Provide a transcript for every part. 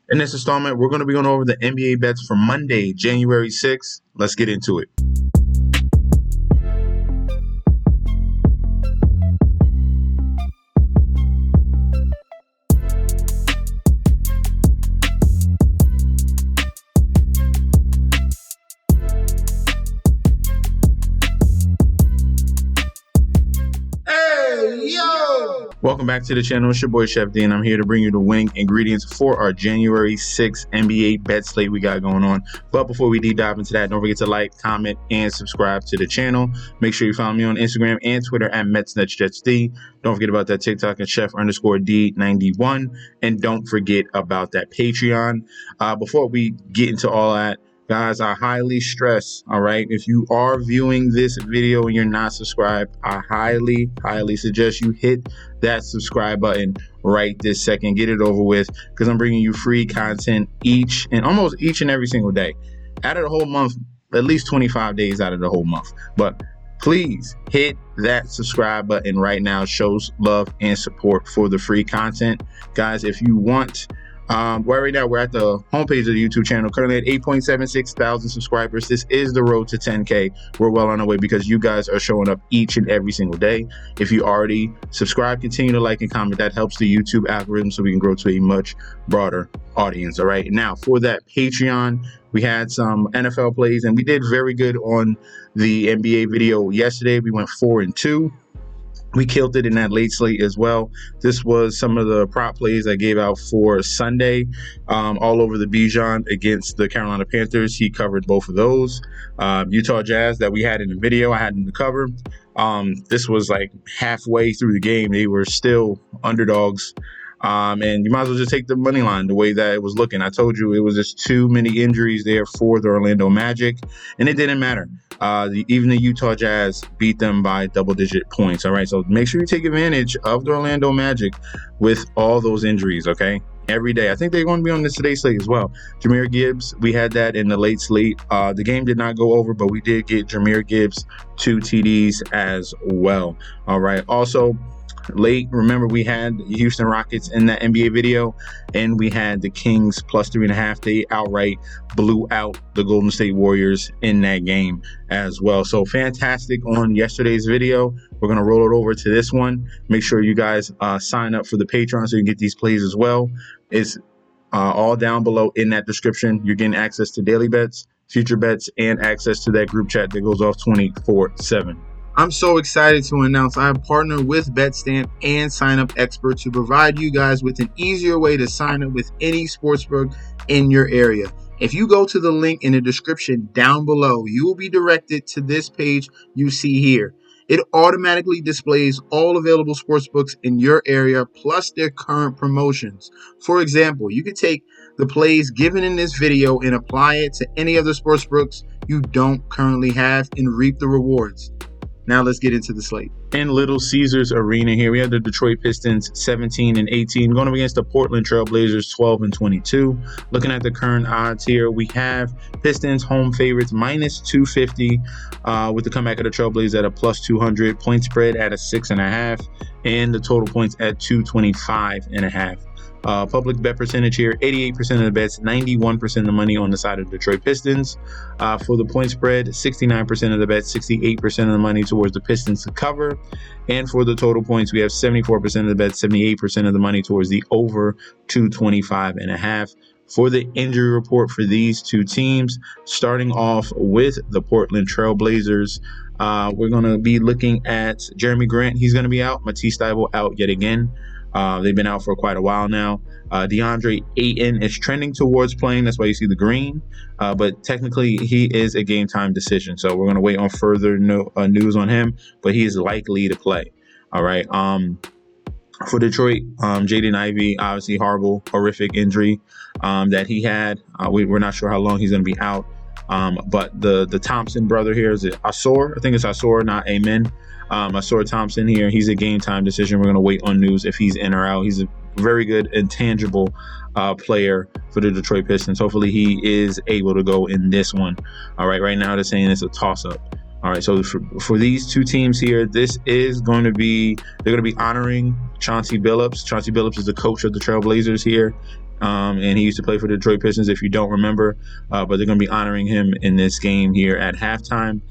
In this installment, we're going to be going over the NBA bets for Monday, January 6th. Let's get into it. Welcome back to the channel. It's your boy Chef D, and I'm here to bring you the winning ingredients for our January 6th NBA bet slate we got going on. But before we deep dive into that, don't forget to like, comment, and subscribe to the channel. Make sure you follow me on Instagram and Twitter at MetsNetsJetsD. Don't forget about that TikTok at Chef_D91. And don't forget about that Patreon. Before we get into all that, guys, I highly stress, all right, if you are viewing this video and you're not subscribed, I highly suggest you hit that subscribe button right this second. Get it over with, because I'm bringing you free content almost each and every single day. Out of the whole month, at least 25 days out of the whole month. But please hit that subscribe button right now. Shows love and support for the free content. Guys, if you want... right now we're at the homepage of the YouTube channel, currently at 8.76 thousand subscribers. This is the road to 10K. We're well on our way because you guys are showing up each and every single day. If you already subscribe, continue to like and comment. That helps the YouTube algorithm so we can grow to a much broader audience. All right, now for that Patreon, we had some NFL plays and we did very good on the NBA video yesterday. We went 4-2. We killed it in that late slate as well. This was some of the prop plays I gave out for Sunday, all over the Bijan against the Carolina Panthers. He covered both of those. Utah Jazz that we had in the video, I had in the cover. This was like halfway through the game. They were still underdogs. And you might as well just take the money line the way that it was looking. I told you it was just too many injuries there for the Orlando Magic, and it didn't matter. Even the Utah Jazz beat them by double-digit points. All right, so make sure you take advantage of the Orlando Magic with all those injuries, okay? Every day. I think they're going to be on this today's slate as well. Jahmyr Gibbs, we had that in the late slate. The game did not go over, but we did get Jahmyr Gibbs 2 TDs as well. All right, also... late, remember we had the Houston Rockets in that NBA video, and we had the Kings plus 3.5. They outright blew out the Golden State Warriors in that game as well. So fantastic on yesterday's video. We're going to roll it over to this one. Make sure you guys sign up for the Patreon so you can get these plays as well. It's all down below in that description. You're getting access to daily bets, future bets, and access to that group chat that goes off 24/7. I'm so excited to announce I have partnered with BetStamp and Sign Up Expert to provide you guys with an easier way to sign up with any sportsbook in your area. If you go to the link in the description down below, you will be directed to this page you see here. It automatically displays all available sportsbooks in your area plus their current promotions. For example, you could take the plays given in this video and apply it to any other sportsbooks you don't currently have and reap the rewards. Now let's get into the slate. In Little Caesars Arena here, we have the Detroit Pistons 17-18 going up against the Portland Trailblazers 12-22. Looking at the current odds here, we have Pistons home favorites minus 250 with the comeback of the Trailblazers at a plus 200, point spread at a 6.5, and the total points at 225.5. Public bet percentage here, 88% of the bets, 91% of the money on the side of Detroit Pistons. For the point spread, 69% of the bets, 68% of the money towards the Pistons to cover. And for the total points, we have 74% of the bets, 78% of the money towards the over 225.5. For the injury report for these two teams, starting off with the Portland Trailblazers, we're going to be looking at Jeremy Grant. He's going to be out. Matisse Thybulle out yet again. They've been out for quite a while now. DeAndre Ayton is trending towards playing. That's why you see the green. But technically, he is a game-time decision. So we're going to wait on further news on him. But he is likely to play. All right. For Detroit, Jaden Ivey, obviously horrific injury that he had. We're not sure how long he's going to be out. But the Thompson brother here, is it Asor? I think it's Asor, not Amen. Asor Thompson here, he's a game time decision. We're going to wait on news if he's in or out. He's a very good intangible player for the Detroit Pistons. Hopefully he is able to go in this one. All right, right now they're saying it's a toss-up. All right, so for these two teams here, this is going to be, they're going to be honoring Chauncey Billups. Chauncey Billups is the coach of the Trailblazers here. and he used to play for the Detroit Pistons, if you don't remember. But they're going to be honoring him in this game here at halftime.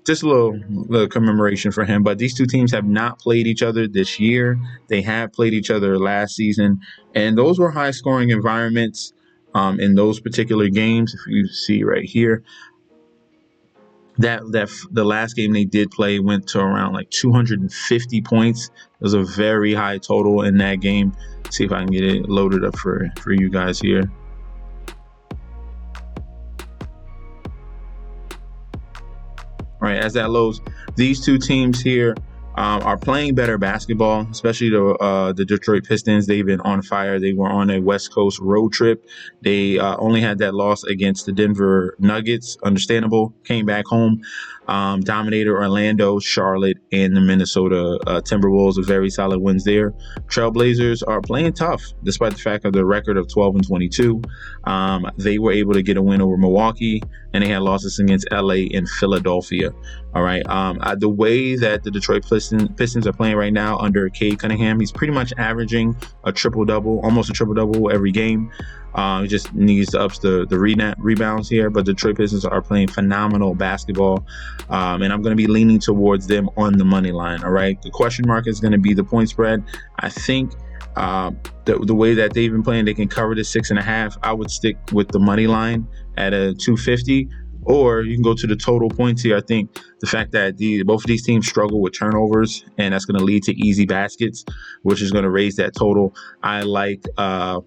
Just a little commemoration for him. But these two teams have not played each other this year. They have played each other last season, and those were high-scoring environments in those particular games. If you see right here, that the last game they did play went to around like 250 points. It was a very high total in that game. See if I can get it loaded up for you guys here. All right, as that loads, these two teams here are playing better basketball, especially the Detroit Pistons. They've been on fire. They were on a West Coast road trip. They only had that loss against the Denver Nuggets. Understandable. Came back home, dominated Orlando, Charlotte, and the Minnesota Timberwolves. Very solid wins there. Trailblazers are playing tough, despite the fact of the record of 12-22. They were able to get a win over Milwaukee, and they had losses against LA and Philadelphia. All right. The way that the Detroit Pistons are playing right now under Cade Cunningham, he's pretty much averaging a triple-double, almost a triple-double every game. He just needs to up the rebounds here. But the Detroit Pistons are playing phenomenal basketball, and I'm going to be leaning towards them on the money line. All right. The question mark is going to be the point spread. I think the way that they've been playing, they can cover the 6.5. I would stick with the money line at a 250. Or you can go to the total points here. I think the fact that both of these teams struggle with turnovers, and that's going to lead to easy baskets, which is going to raise that total. I like the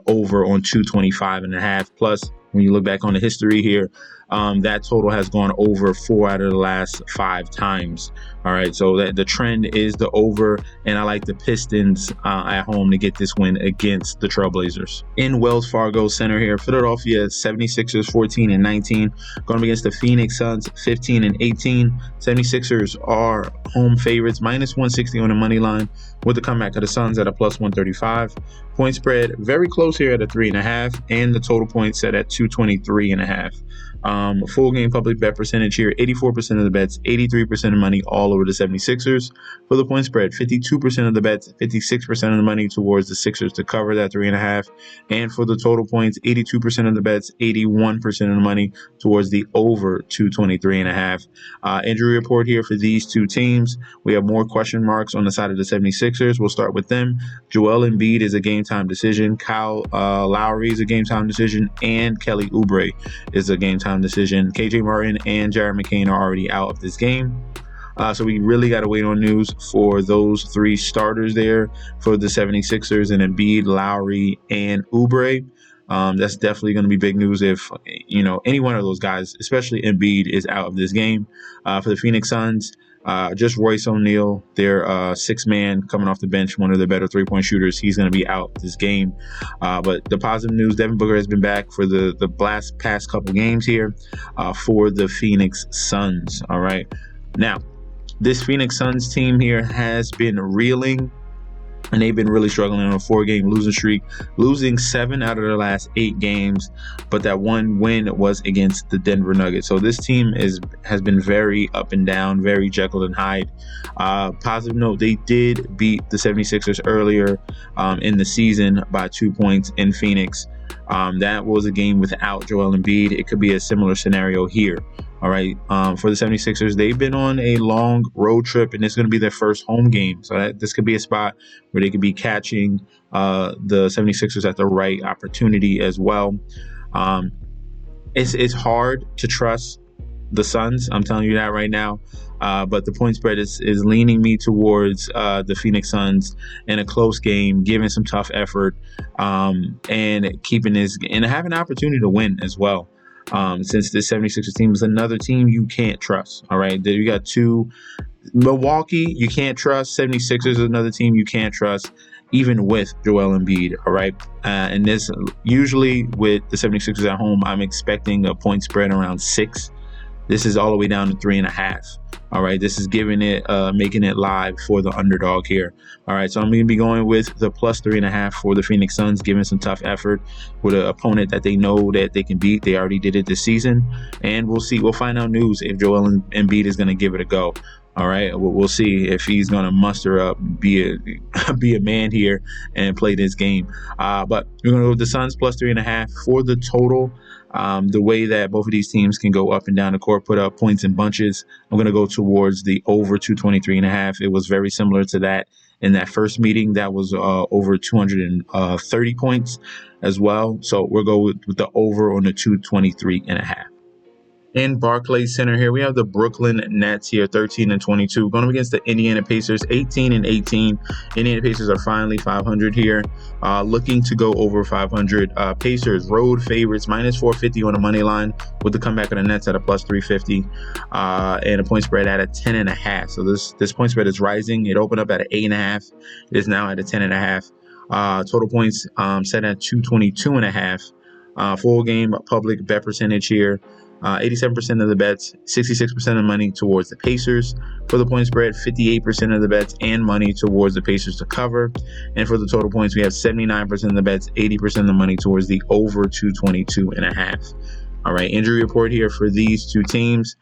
over on 225.5. Plus, when you look back on the history here, that total has gone over 4 out of the last 5 times. All right, so that the trend is the over, and I like the Pistons at home to get this win against the Trailblazers. In Wells Fargo Center here, Philadelphia 76ers 14-19, going against the Phoenix Suns 15-18. 76ers are home favorites, minus 160 on the money line, with the comeback of the Suns at a plus 135. Point spread very close here at a 3.5, and the total points set at 223.5. Full game public bet percentage here, 84% of the bets, 83% of money all over the 76ers. For the point spread, 52% of the bets, 56% of the money towards the Sixers to cover that 3.5. And for the total points, 82% of the bets, 81% of the money towards the over 223.5. Injury report here for these two teams. We have more question marks on the side of the 76ers. We'll start with them. Joel Embiid is a game time decision. Kyle Lowry is a game time decision. And Kelly Oubre is a game time decision. KJ Martin and Jared McCain are already out of this game. So we really got to wait on news for those 3 starters there for the 76ers, and Embiid, Lowry, and Oubre. That's definitely going to be big news if, any one of those guys, especially Embiid, is out of this game. For the Phoenix Suns, just Royce O'Neal, their 6th man coming off the bench, one of their better 3-point shooters. He's going to be out this game. But the positive news, Devin Booker has been back for the past couple games here for the Phoenix Suns. All right. Now, this Phoenix Suns team here has been reeling, and they've been really struggling on a 4-game losing streak, losing 7 out of their last 8 games. But that one win was against the Denver Nuggets. So this team has been very up and down, very Jekyll and Hyde. Positive note, they did beat the 76ers earlier in the season by 2 points in Phoenix. That was a game without Joel Embiid. It could be a similar scenario here. All right. For the 76ers, they've been on a long road trip, and it's going to be their first home game. So this could be a spot where they could be catching the 76ers at the right opportunity as well. It's hard to trust the Suns. I'm telling you that right now. But the point spread is leaning me towards the Phoenix Suns in a close game, giving some tough effort, and keeping this and having an opportunity to win as well. Since this 76ers team is another team you can't trust. All right. You got 2. Milwaukee, you can't trust. 76ers is another team you can't trust, even with Joel Embiid. All right. And this usually with the 76ers at home, I'm expecting a point spread around 6. This is all the way down to 3.5. All right, this is giving it, making it live for the underdog here. All right, so I'm going to be going with the plus 3.5 for the Phoenix Suns, giving some tough effort with an opponent that they know that they can beat. They already did it this season, and we'll see. We'll find out news if Joel Embiid is going to give it a go. All right, we'll see if he's going to muster up, be a man here and play this game. But we're going to go with the Suns plus 3.5 for the total. The way that both of these teams can go up and down the court, put up points in bunches, I'm going to go towards the over 223.5. It was very similar to that in that first meeting. That was over 230 points as well. So we'll go with the over on the 223.5. In Barclays Center here, we have the Brooklyn Nets here, 13-22, going up against the Indiana Pacers, 18-18. Indiana Pacers are finally 500 here, looking to go over 500. Pacers road favorites, minus 450 on the money line, with the comeback of the Nets at a plus 350, and a point spread at a 10.5. So this point spread is rising. It opened up at an 8.5. It is now at a 10.5. Total points set at 222.5. Full game public bet percentage here. 87% of the bets, 66% of money towards the Pacers. For the point spread, 58% of the bets and money towards the Pacers to cover. And for the total points, we have 79% of the bets, 80% of the money towards the over 222.5. All right, injury report here for these two teams.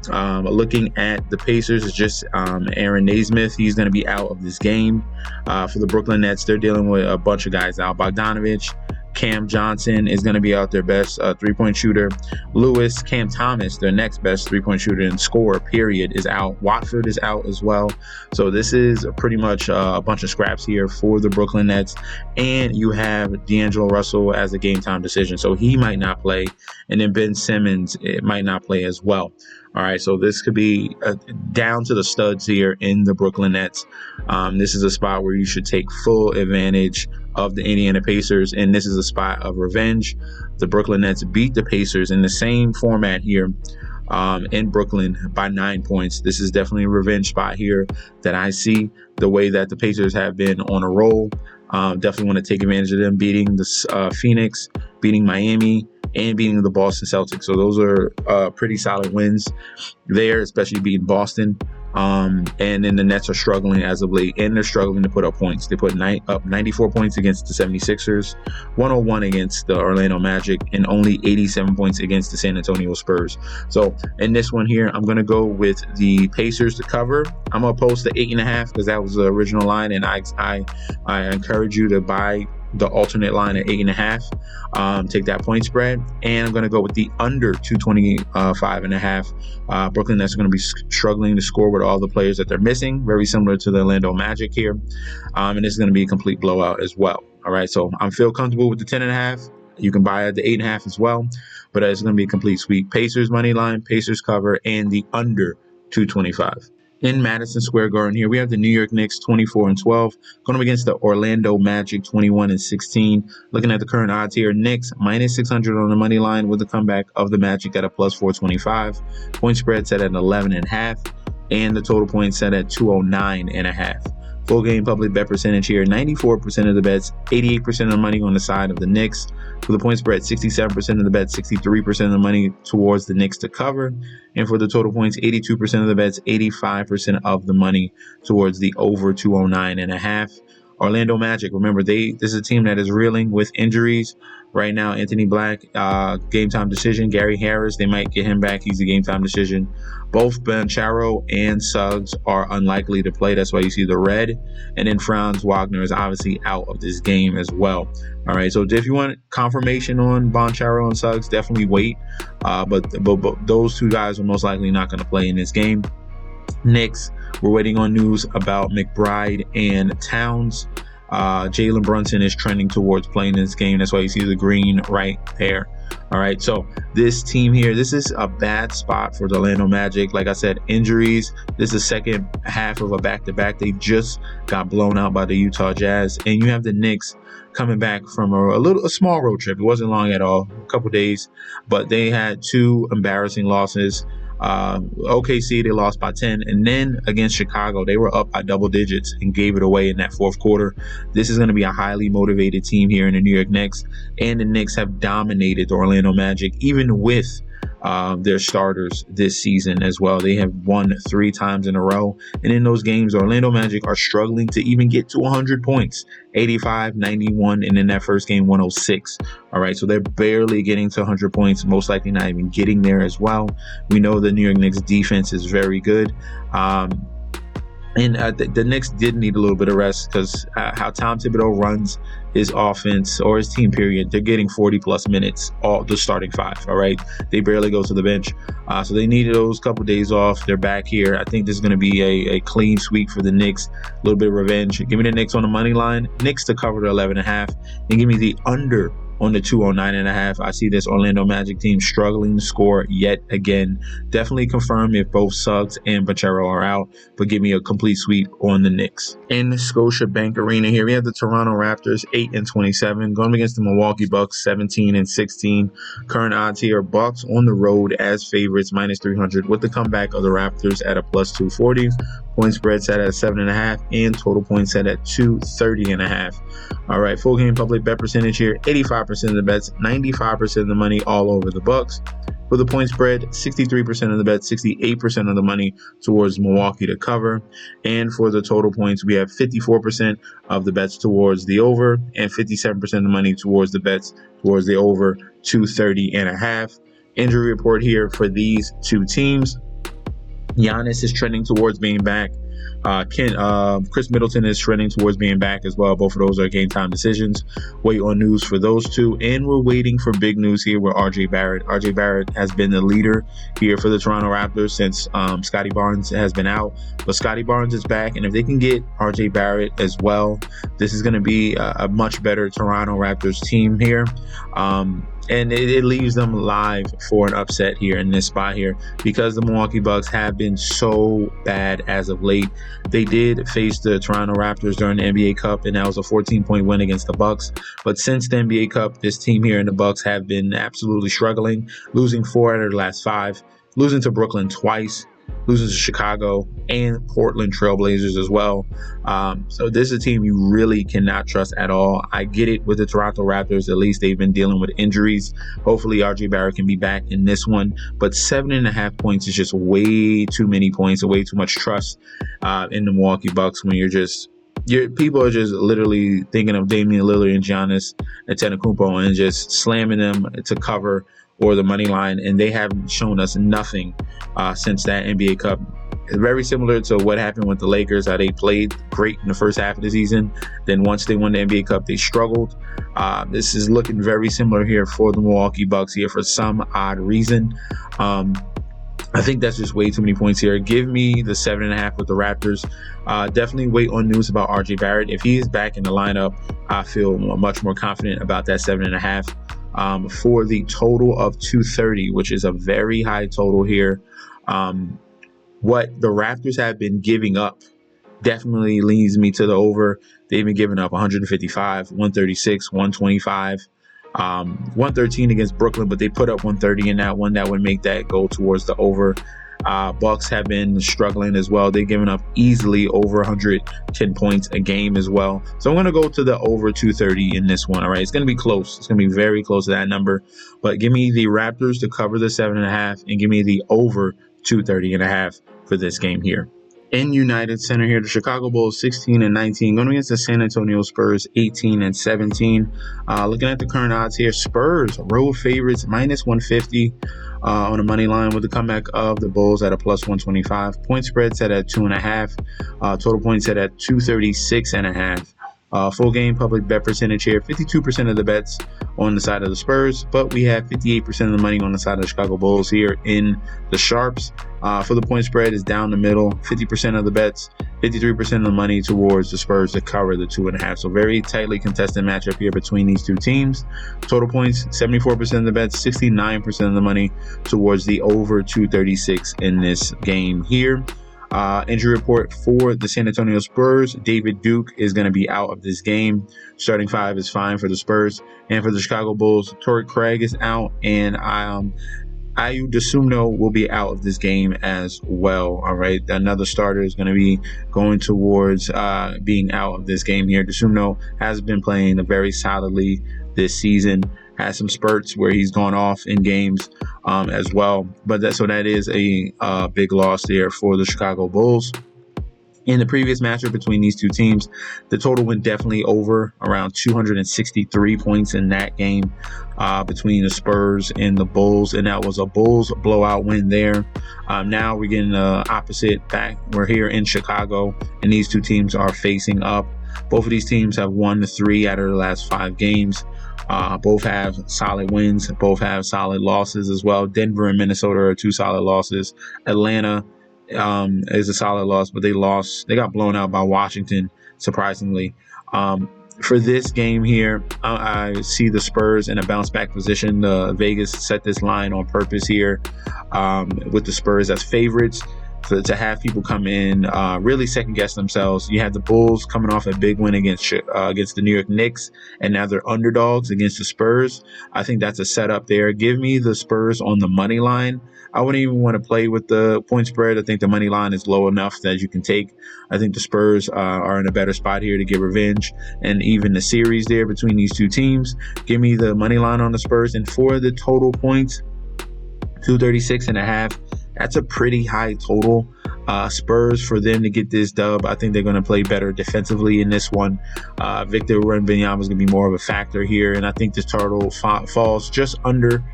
Looking at the Pacers, it's just Aaron Naismith. He's going to be out of this game. For the Brooklyn Nets, they're dealing with a bunch of guys out. Bogdanovich, Cam Johnson is going to be out, their best three-point shooter. Lewis, Cam Thomas, their next best three-point shooter and scorer, period, is out. Watford is out as well. So this is pretty much a bunch of scraps here for the Brooklyn Nets. And you have D'Angelo Russell as a game-time decision. So he might not play. And then Ben Simmons, it might not play as well. All right, so this could be down to the studs here in the Brooklyn Nets. This is a spot where you should take full advantage of the Indiana Pacers, and this is a spot of revenge. The Brooklyn Nets beat the Pacers in the same format here in Brooklyn by 9 points. This is definitely a revenge spot here that I see. The way that the Pacers have been on a roll, definitely want to take advantage of them beating the Phoenix, beating Miami, and beating the Boston Celtics. So those are pretty solid wins there, especially beating Boston. And then the Nets are struggling as of late, and they're struggling to put up points. They put up 94 points against the 76ers, 101 against the Orlando Magic, and only 87 points against the San Antonio Spurs. So in this one here, I'm going to go with the Pacers to cover. I'm going to post the 8.5 because that was the original line, and I encourage you to buy the alternate line at 8.5. Take that point spread, and I'm going to go with the under 225.5. Brooklyn Nets are going to be struggling to score with all the players that they're missing, very similar to the Orlando Magic here, and this is going to be a complete blowout as well. All right, so I feel comfortable with the 10.5. You can buy at the 8.5 as well, but it's going to be a complete sweep. Pacers money line, Pacers cover, and the under 225. In Madison Square Garden here, we have the New York Knicks 24-12 going up against the Orlando Magic 21-16. Looking at the current odds here, Knicks minus 600 on the money line with the comeback of the Magic at a plus 425. Point spread set at 11.5, and the total points set at 209.5. Full game public bet percentage here, 94% of the bets, 88% of the money on the side of the Knicks. For the point spread, 67% of the bets, 63% of the money towards the Knicks to cover. And for the total points, 82% of the bets, 85% of the money towards the over 209.5. Orlando Magic, remember, this is a team that is reeling with injuries right now. Anthony Black, game time decision. Gary Harris, they might get him back. He's a game time decision. Both Banchero and Suggs are unlikely to play. That's why you see the red. And then Franz Wagner is obviously out of this game as well. All right, so if you want confirmation on Banchero and Suggs, definitely wait. But those two guys are most likely not going to play in this game. Knicks, we're waiting on news about McBride and Towns. Jalen Brunson is trending towards playing this game. That's why you see the green right there. All right, so this team here, this is a bad spot for the Orlando Magic. Like I said, injuries. This is the second half of a back-to-back. They just got blown out by the Utah Jazz. And you have the Knicks coming back from a small road trip. It wasn't long at all, a couple days. But they had two embarrassing losses. OKC, they lost by 10, and then against Chicago, they were up by double digits and gave it away in that fourth quarter. This is going to be a highly motivated team here in the New York Knicks, and the Knicks have dominated the Orlando Magic, even with their starters this season as well. They have won 3 times in a row. And in those games, Orlando Magic are struggling to even get to 100 points. 85, 91, and in that first game, 106. All right, so they're barely getting to 100 points, most likely not even getting there as well. We know the New York Knicks defense is very good. And the Knicks did need a little bit of rest because how Tom Thibodeau runs his offense or his team, period, they're getting 40-plus minutes, all the starting 5, all right? They barely go to the bench. So they needed those couple days off. They're back here. I think this is going to be a clean sweep for the Knicks, a little bit of revenge. Give me the Knicks on the money line, Knicks to cover the 11.5, and give me the under on the 209.5. I see this Orlando Magic team struggling to score yet again. Definitely confirm if both Suggs and Banchero are out, but give me a complete sweep on the Knicks. In the Scotiabank Arena here, we have the Toronto Raptors 8-27 going against the Milwaukee Bucks 17-16. Current odds here, Bucks on the road as favorites -300 with the comeback of the Raptors at a +240. Point spread set at 7.5 and total points set at 230.5. All right, full game public bet percentage here, 85% of the bets, 95% of the money all over the Bucks. For the point spread, 63% of the bets, 68% of the money towards Milwaukee to cover. And for the total points, we have 54% of the bets towards the over and 57% of the money towards the bets towards the over, 230.5. Injury report here for these two teams. Giannis is trending towards being back. Chris Middleton is trending towards being back as well. Both of those are game time decisions. Wait on news for those two. And we're waiting for big news here with RJ Barrett. RJ Barrett has been the leader here for the Toronto Raptors since Scotty Barnes has been out. But Scotty Barnes is back. And if they can get RJ Barrett as well, this is going to be a much better Toronto Raptors team here. And it leaves them live for an upset here in this spot here because the Milwaukee Bucks have been so bad as of late. They did face the Toronto Raptors during the NBA Cup, and that was a 14-point win against the Bucks. But since the NBA Cup, this team here in the Bucks have been absolutely struggling, losing 4 out of the last 5, losing to Brooklyn twice, losing to Chicago and Portland Trailblazers as well. So this is a team you really cannot trust at all. I get it with the Toronto Raptors. At least they've been dealing with injuries. Hopefully RJ Barrett can be back in this one. But 7.5 points is just way too many points and way too much trust in the Milwaukee Bucks when people are just literally thinking of Damian Lillard and Giannis Antetokounmpo and just slamming them to cover or the money line, and they haven't shown us nothing since that NBA Cup. Very similar to what happened with the Lakers, how they played great in the first half of the season. Then once they won the NBA Cup, they struggled. This is looking very similar here for the Milwaukee Bucks here for some odd reason. I think that's just way too many points here. Give me the 7.5 with the Raptors. Definitely wait on news about RJ Barrett. If he is back in the lineup, I feel much more confident about that 7.5. For the total of 230, which is a very high total here. What the Raptors have been giving up definitely leads me to the over. They've been giving up 155, 136, 125, 113 against Brooklyn, but they put up 130 in that one. That would make that go towards the over. Bucks have been struggling as well. They've given up easily over 110 points a game as well. So I'm going to go to the over 230 in this one. All right, it's going to be close. It's going to be very close to that number. But give me the Raptors to cover the 7.5 and give me the over 230.5 for this game here. In United Center here, the Chicago Bulls 16-19 going against the San Antonio Spurs 18-17. Looking at the current odds here, Spurs road favorites -150 on the money line with the comeback of the Bulls at a +125. Point spread set at 2.5. Total points set at 236.5. Full game public bet percentage here, 52% of the bets on the side of the Spurs, but we have 58% of the money on the side of the Chicago Bulls here in the Sharps. For the point spread is down the middle, 50% of the bets, 53% of the money towards the Spurs to cover the 2.5. So very tightly contested matchup here between these two teams. Total points, 74% of the bets, 69% of the money towards the over 236 in this game here. Injury report for the San Antonio Spurs. David Duke is going to be out of this game. Starting 5 is fine for the Spurs. And for the Chicago Bulls, Torrey Craig is out. And Ayu Dosunmu will be out of this game as well. All right, another starter is going to be going towards being out of this game here. Dosunmu has been playing very solidly this season. Has some spurts where he's gone off in games as well. But that is a big loss there for the Chicago Bulls. In the previous matchup between these two teams, the total went definitely over around 263 points in that game between the Spurs and the Bulls, and that was a Bulls blowout win there. Now we're getting the opposite back. We're here in Chicago, and these two teams are facing up. Both of these teams have won 3 out of the last 5 games. Both have solid wins. Both have solid losses as well. Denver and Minnesota are 2 solid losses. Atlanta is a solid loss, but they got blown out by Washington, surprisingly. For this game here, I see the Spurs in a bounce back position. Vegas set this line on purpose here with the Spurs as favorites. To have people come in, really second guess themselves. You have the Bulls coming off a big win against the New York Knicks, and now they're underdogs against the Spurs. I think that's a setup there. Give me the Spurs on the money line. I wouldn't even want to play with the point spread. I think the money line is low enough that you can take. I think the Spurs are in a better spot here to get revenge, and even the series there between these two teams. Give me the money line on the Spurs, and for the total points, 236.5. That's a pretty high total. Spurs, for them to get this dub, I think they're going to play better defensively in this one. Victor Wembanyama is going to be more of a factor here, and I think this total falls just under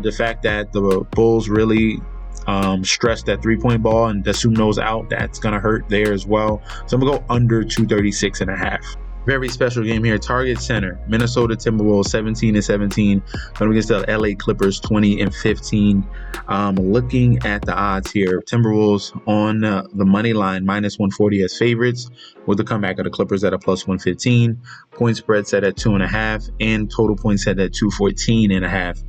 the fact that the Bulls really stressed that 3-point ball, and Dosunmu's out. That's going to hurt there as well. So I'm going to go under 236.5. Very special game here. Target center, Minnesota Timberwolves 17-17, going against the LA Clippers 20-15. Looking at the odds here, Timberwolves on the money line -140 as favorites, with the comeback of the Clippers at a +115. Point spread set at 2.5, and total points set at 214.5.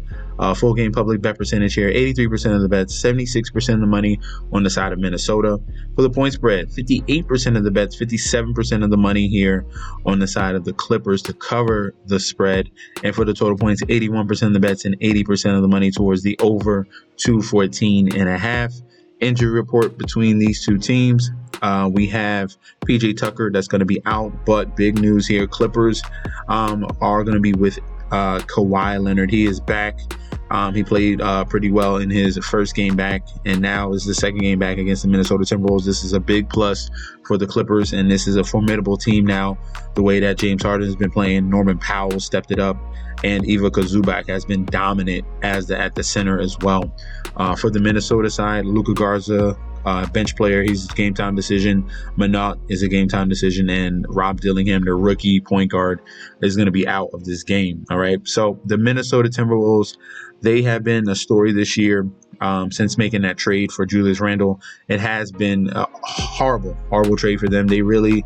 Full game public bet percentage here, 83% of the bets, 76% of the money on the side of Minnesota. For the point spread, 58% of the bets, 57% of the money here on the side of the Clippers to cover the spread. And for the total points, 81% of the bets and 80% of the money towards the over 214.5. Injury report between these two teams. We have PJ Tucker that's going to be out, but big news here. Clippers are going to be with Kawhi Leonard. He is back. He played pretty well in his first game back, and now is the second game back against the Minnesota Timberwolves. This is a big plus for the Clippers, and this is a formidable team now. The way that James Harden has been playing, Norman Powell stepped it up, and Ivica Zubac has been dominant at the center as well. For the Minnesota side, Luka Garza, bench player, he's a game time decision. Manat is a game time decision, and Rob Dillingham, the rookie point guard, is going to be out of this game. All right. So the Minnesota Timberwolves, they have been a story this year since making that trade for Julius Randle. It has been a horrible trade for them. They really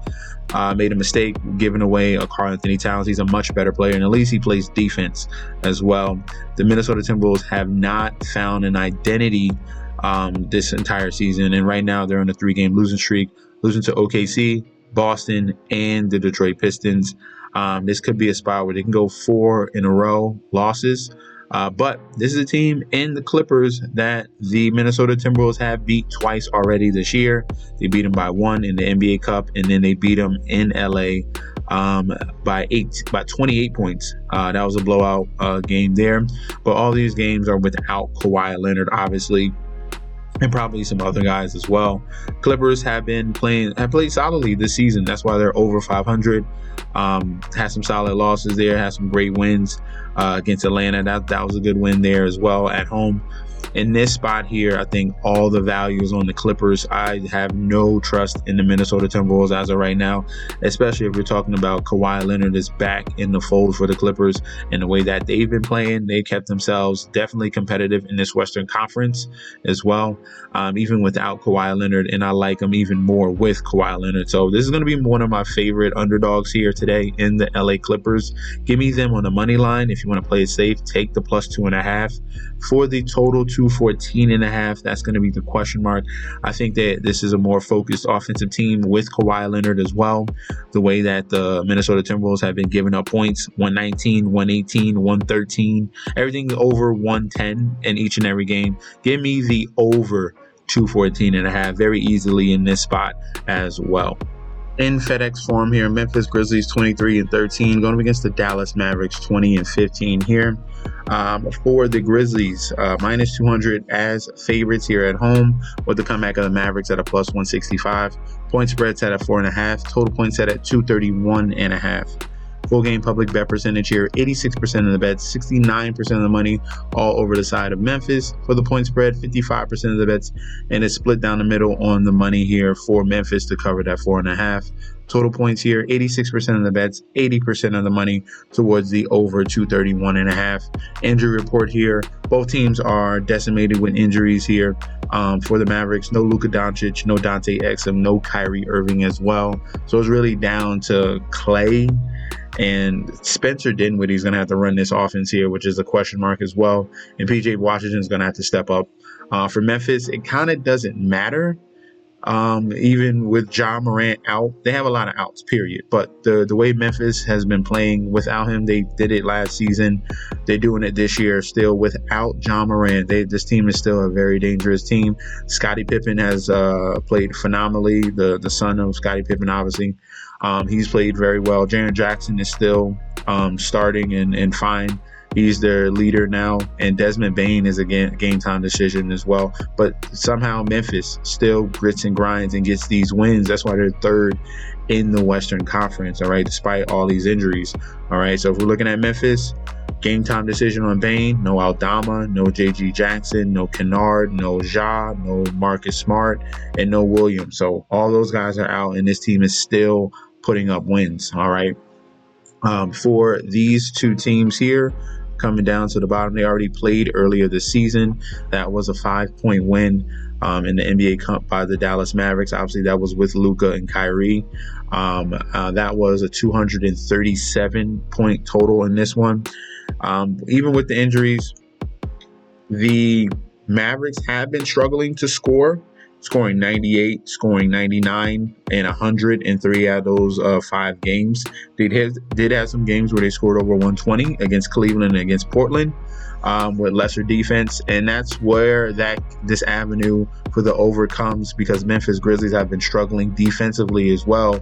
made a mistake giving away a Karl Anthony Towns. He's a much better player, and at least he plays defense as well. The Minnesota Timberwolves have not found an identity this entire season, and right now they're on a 3-game losing streak, losing to OKC, Boston, and the Detroit Pistons. This could be a spot where they can go 4 in a row losses, but this is a team in the Clippers that the Minnesota Timberwolves have beat twice already this year. They beat them by 1 in the NBA Cup, and then they beat them in LA by 28 points. That was a blowout game there, but all these games are without Kawhi Leonard, obviously, and probably some other guys as well. Clippers have played solidly this season. That's why they're over 500. Had some solid losses there, had some great wins against Atlanta. That was a good win there as well at home. In this spot here, I think all the value is on the Clippers. I have no trust in the Minnesota Timberwolves as of right now, especially if we're talking about Kawhi Leonard is back in the fold for the Clippers, and the way that they've been playing, they kept themselves definitely competitive in this Western Conference as well, even without Kawhi Leonard, and I like them even more with Kawhi Leonard. So this is going to be one of my favorite underdogs here today in the LA Clippers. Give me them on the money line. If you want to play it safe, take the +2.5. For the total 2 214.5. That's going to be the question mark. I think that this is a more focused offensive team with Kawhi Leonard as well. The way that the Minnesota Timberwolves have been giving up points, 119, 118, 113, everything over 110 in each and every game. Give me the over 214.5 very easily in this spot as well. In FedEx form here, Memphis Grizzlies 23-13, going up against the Dallas Mavericks 20-15 here. For the Grizzlies, minus 200 as favorites here at home, with the comeback of the Mavericks at a plus 165. Point spread set at 4.5. Total points set at 231.5. Full game public bet percentage here, 86% of the bets, 69% of the money all over the side of Memphis. For the point spread, 55% of the bets, and it's split down the middle on the money here for Memphis to cover that 4.5. Total points here, 86% of the bets, 80% of the money towards the over 231.5. Injury report here. Both teams are decimated with injuries here. For the Mavericks, no Luka Doncic, no Dante Exum, no Kyrie Irving as well. So it's really down to Clay and Spencer Dinwiddie is going to have to run this offense here, which is a question mark as well. And PJ Washington is going to have to step up. For Memphis, it kind of doesn't matter. Even with Ja Morant out, they have a lot of outs, period. But the way Memphis has been playing without him, they did it last season. They're doing it this year still without Ja Morant. This team is still a very dangerous team. Scottie Pippen has played phenomenally, the son of Scottie Pippen, obviously. He's played very well. Jaren Jackson is still starting and fine. He's their leader now, and Desmond Bane is a game time decision as well. But somehow Memphis still grits and grinds and gets these wins. That's why they're third in the Western Conference, all right, despite all these injuries. All right, so if we're looking at Memphis, game time decision on Bane, no Aldama, no JG Jackson, no Kennard, no Ja, no Marcus Smart, and no Williams. So all those guys are out, and this team is still putting up wins, all right? For these two teams here, coming down to the bottom, they already played earlier this season. That was a 5-point win in the NBA Cup by the Dallas Mavericks. Obviously, that was with Luka and Kyrie. That was a 237-point total in this one. Even with the injuries, the Mavericks have been struggling to score, scoring 98, scoring 99, and 100 in 3 out of those 5 games. They did have some games where they scored over 120 against Cleveland and against Portland with lesser defense, and that's where this avenue for the over comes, because Memphis Grizzlies have been struggling defensively as well.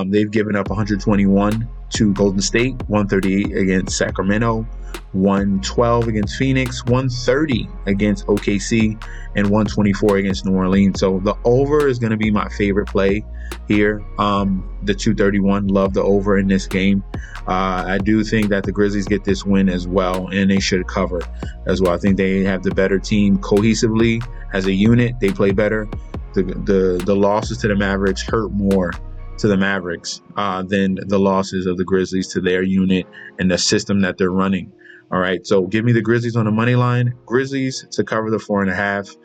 They've given up 121 to Golden State, 138 against Sacramento, 112 against Phoenix, 130 against OKC, and 124 against New Orleans. So the over is going to be my favorite play here. The 231, love the over in this game. I do think that the Grizzlies get this win as well, and they should cover as well. I think they have the better team cohesively as a unit. They play better. The losses to the Mavericks hurt more to the Mavericks than the losses of the Grizzlies to their unit and the system that they're running. All right, so give me the Grizzlies on the money line. Grizzlies to cover the 4.5,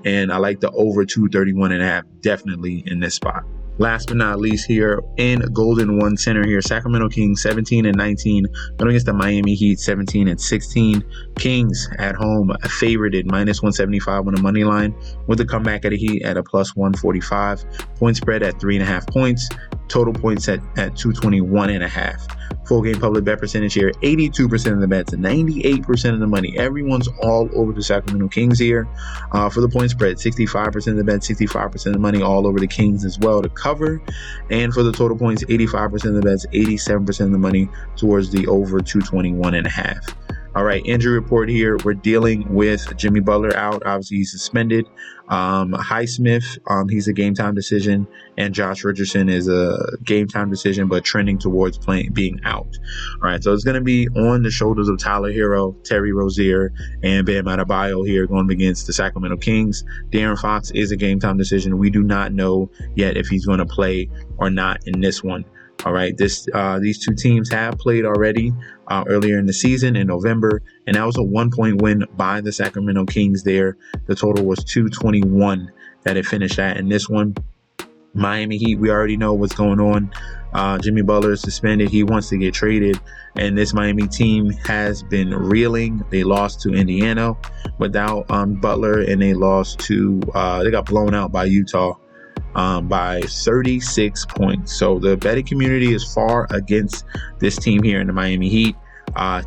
and I like the over 231.5 definitely in this spot. Last but not least here in Golden One Center here, Sacramento Kings 17-19 going against the Miami Heat 17-16. Kings at home favorited minus 175 on the money line, with the comeback of the Heat at a plus 145. Point spread at 3.5 points. Total points at 221.5. Full game public bet percentage here, 82% of the bets, 98% of the money. Everyone's all over the Sacramento Kings here. For the point spread, 65% of the bets, 65% of the money all over the Kings as well to cover. And for the total points, 85% of the bets, 87% of the money towards the over 221.5. All right, injury report here. We're dealing with Jimmy Butler out. Obviously, he's suspended. Highsmith, he's a game time decision, and Josh Richardson is a game time decision, but trending towards being out. All right, so it's going to be on the shoulders of Tyler Hero, Terry Rozier, and Bam Adebayo here going against the Sacramento Kings. De'Aaron Fox is a game time decision. We do not know yet if he's going to play or not in this one. All right, these two teams have played already earlier in the season in November, and that was a 1-point win by the Sacramento Kings there. The total was 221 that it finished at in this one. Miami Heat, we already know what's going on. Jimmy Butler is suspended. He wants to get traded. And this Miami team has been reeling. They lost to Indiana without Butler, and they lost to, they got blown out by Utah by 36 points. So the betting community is far against this team here in the Miami Heat.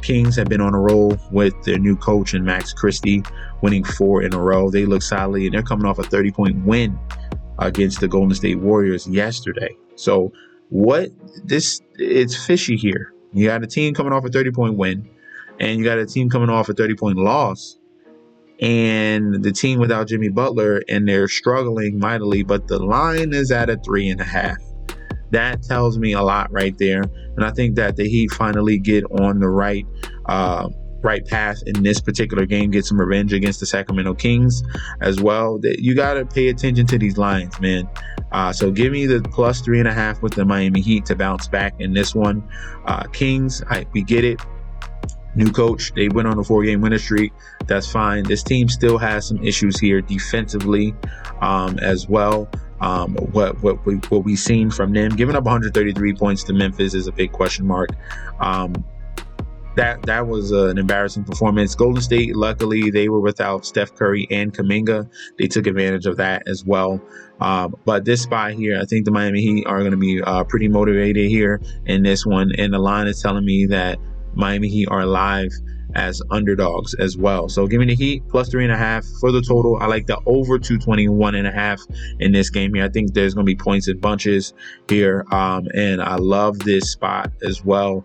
Kings have been on a roll with their new coach and Max Christie, winning 4 in a row. They look solid, and they're coming off a 30-point win against the Golden State Warriors yesterday. So it's fishy here. You got a team coming off a 30-point win, and you got a team coming off a 30-point loss, and the team without Jimmy Butler, and they're struggling mightily, but the line is at a 3.5. That tells me a lot right there. And I think that the Heat finally get on the right path in this particular game, get some revenge against the Sacramento Kings as well. That you got to pay attention to these lines, man. So give me the plus 3.5 with the Miami Heat to bounce back in this one. Kings, we get it. New coach, they went on a 4-game winning streak. That's fine. This team still has some issues here defensively as well. What we've seen from them, giving up 133 points to Memphis is a big question mark. That was an embarrassing performance. Golden State, luckily, they were without Steph Curry and Kuminga. They took advantage of that as well. But this spot here, I think the Miami Heat are going to be pretty motivated here in this one. And the line is telling me that Miami Heat are live as underdogs as well. So give me the Heat plus 3.5 for the total. I like the over 221.5 in this game here. I think there's going to be points in bunches here. And I love this spot as well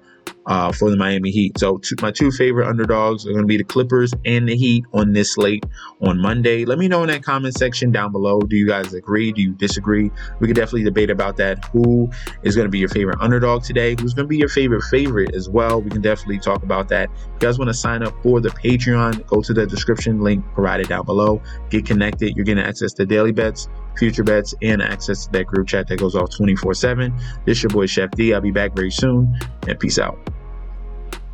for the Miami Heat. So my two favorite underdogs are going to be the Clippers and the Heat on this slate on Monday. Let me know in that comment section down below. Do you guys agree? Do you disagree? We could definitely debate about that. Who is going to be your favorite underdog today? Who's going to be your favorite as well? We can definitely talk about that. If you guys want to sign up for the Patreon, go to the description link provided down below. Get connected. You're getting access to daily bets, future bets, and access to that group chat that goes off 24/7. This is your boy Chef D. I'll be back very soon, and peace out.